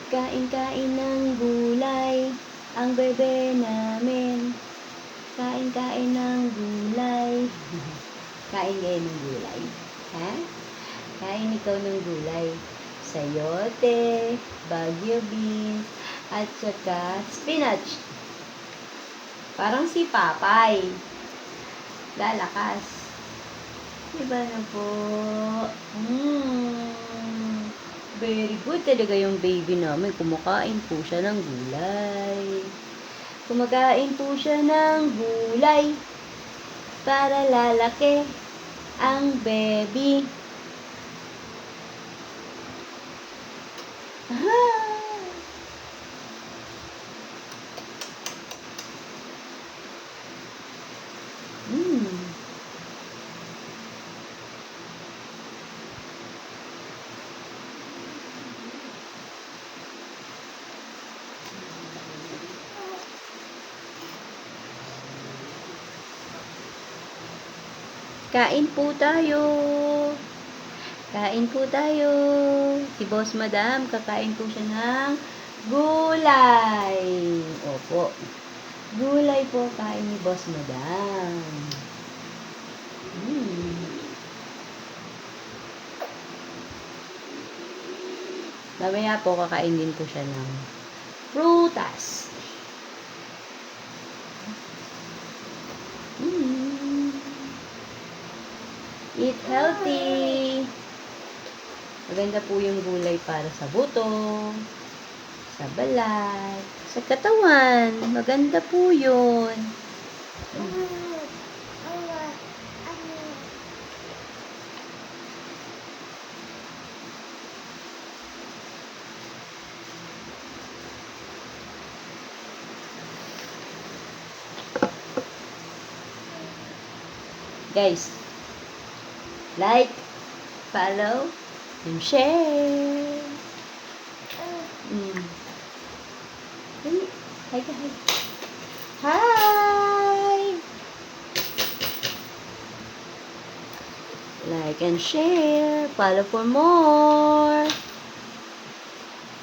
Kain-kain ng gulay ang bebe namin. Kain-kain ng gulay. Kain kayo ng gulay. Ha? Kain ikaw ng gulay. Sayote, Baguio beans, at saka spinach. Parang si Papay. Lalakas. Diba na po? Very good talaga yung baby namin. Kumakain po siya ng gulay. Kumakain po siya ng gulay para lalaki ang baby. Kain po tayo. Kain po tayo. Si Boss Madam, kakain po siya ng gulay. Opo. Gulay po kain ni Boss Madam. Mamaya po kakain din po siya ng prutas. Eat healthy. Maganda po yung gulay para sa buto, sa balat, sa katawan. Maganda po yun. Guys, like, follow, and share. Hi, hi. Hi! Like and share. Follow for more.